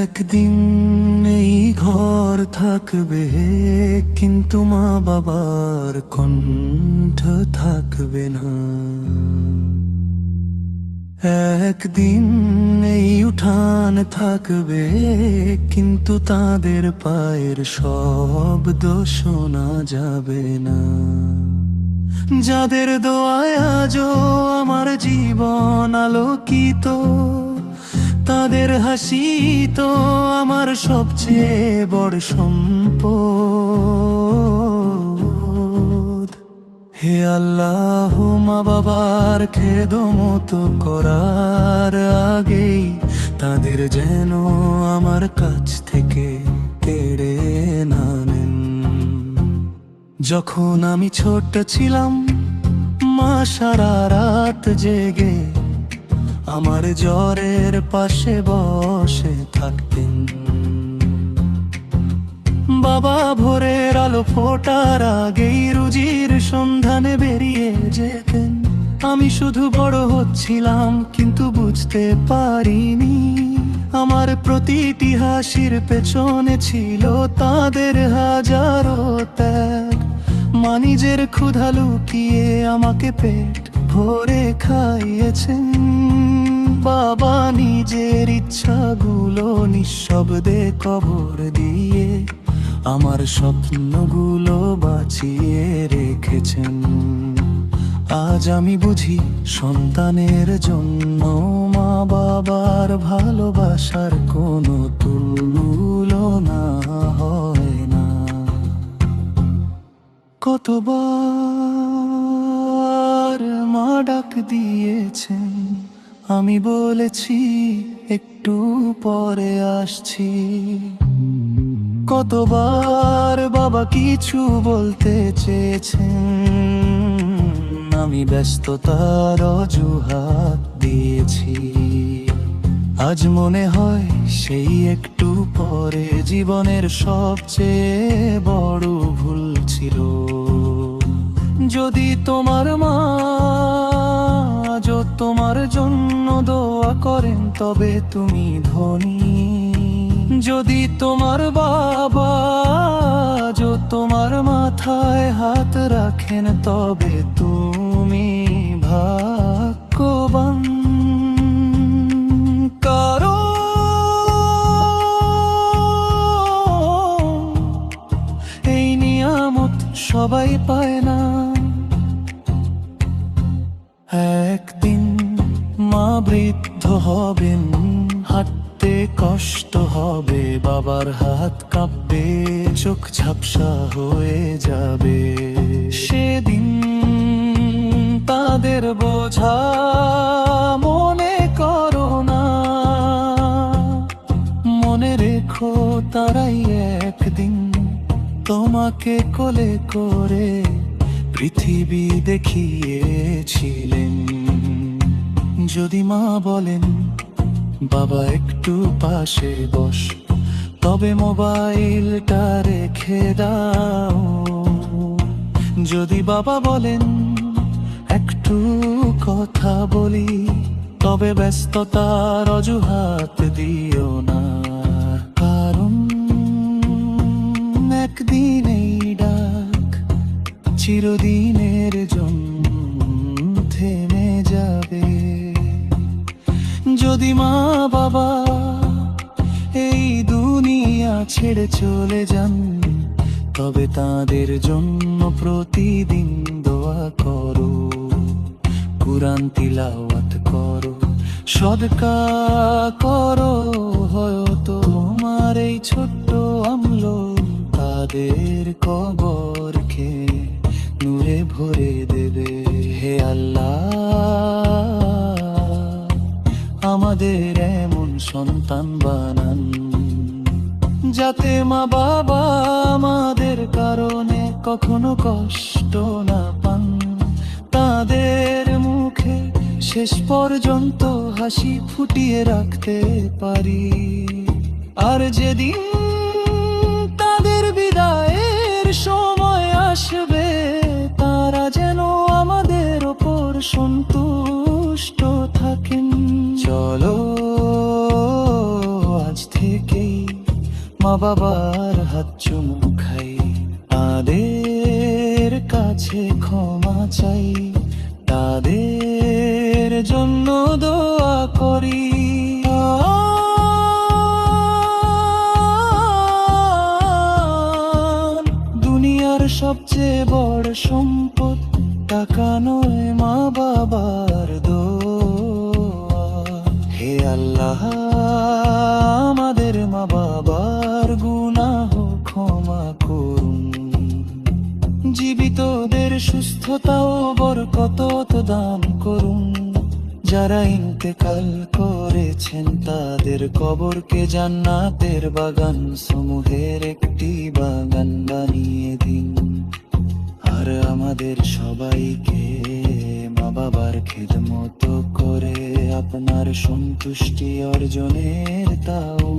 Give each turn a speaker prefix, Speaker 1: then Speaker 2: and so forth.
Speaker 1: একদিন এই ঘর থাকবে, কিন্তু মা বাবার কণ্ঠ থাকবে না। একদিন এই উঠান থাকবে, কিন্তু তাদের পায়ের শব্দ শোনা যাবে না। যাদের দোয়ায় আজও আমার জীবন আলোকিত, তাদের হাসি তো আমার সবচেয়ে বড় সম্পদ। হে আল্লাহ, মা বাবার খেদমত করার আগেই তাদের যেন আমার কাছ থেকে কেড়ে না নেন। যখন আমি ছোট ছিলাম, মা সারা রাত জেগে আমার জ্বরের পাশে বসে থাকতেন। বাবা ভোরের আলো ফোটার আগেই রুজির সন্ধানে বেরিয়ে যেতেন। আমি শুধু বড় হচ্ছিলাম, কিন্তু বুঝতে পারিনি আমার প্রতিটি হাসির পেছনে ছিল তাদের হাজারো ত্যাগ। মা নিজের ক্ষুধা লুকিয়ে আমাকে পেট ভরে খাইয়েছেন। বাবা নিজের ইচ্ছাগুলো নিঃশব্দে কবর দিয়ে আমার স্বপ্নগুলো বাঁচিয়ে রেখেছেন। আজ আমি বুঝি, সন্তানের জন্য মা বাবার ভালোবাসার কোনো তুলনা হয় না। কতবার মা ডাক দিয়েছেন, আমি বলেছি একটু পরে আসছি। কতবার বাবা কিছু বলতে চেয়েছেন, আমি ব্যস্ততার অজুহাত দিয়েছি। আজ মনে হয় সেই একটু পরে জীবনের সবচেয়ে বড় ভুল ছিল। যদি তোমার মা আজও তোমার জন্য দোয়া করেন, তবে তুমি ধনী। যদি তোমার বাবা আজও তোমার মাথায় হাত রাখেন, তবে তুমি ভাগ্যবান। এই নিয়ামত সবাই পায় না। একদিন মা বৃদ্ধ হবেন, হাঁটতে কষ্ট হবে, বাবার হাত কাঁপবে, চোখ ঝাপসা হয়ে যাবে। সেদিন তাদের বোঝা মনে করো না, মনে রেখো তারাই একদিন তোমাকে কোলে করে পৃথিবী দেখিয়েছিলেন। যদি মা বলেন, বাবা একটু পাশে বস, তবে মোবাইলটা রেখে দাও। যদি বাবা বলেন, একটু কথা বলি, তবে ব্যস্ততার অজুহাত দিও না। কারণ একদিন এই ডাক চিরদিনের জন্য থেমে যাবে। যদি মা বাবা এই দুনিয়া ছেড়ে চলে যান, তবে তাদের জন্য প্রতিদিন দোয়া করো, কুরআন তিলাওয়াত করো, সদকা করো। হয়তো তোমার এই ছোট্ট আমল তাদের কবরকে নূরে ভরে দেবে। হে আল্লাহ, আমাদের এমন সন্তান বানান, যাতে মা বাবা আমাদের কারণে কখনো কষ্ট না পান। তাদের মুখে শেষ পর্যন্ত হাসি ফুটিয়ে রাখতে পারি। আর যেদিন তাদের বাবার হাত চুমু খাই, তাদের কাছে ক্ষমা চাই, তাদের জন্য দোয়া করি। দুনিয়ার সবচেয়ে বড় সম্পদ টাকা নয়, মা বাবার দোয়া। হে আল্লাহ, আমাদের মা বাবার গুনাহ ক্ষমা করুন। জীবিতদের সুস্থতা ও বরকত দান করুন। যারা ইন্তেকাল করেছেন তাদের কবরকে জান্নাতের বাগান সমূহের একটি বাগান বানিয়ে দিন। আর আমাদের সবাইকে মা বাবার খেদমত করে আপনার সন্তুষ্টি অর্জনের তাও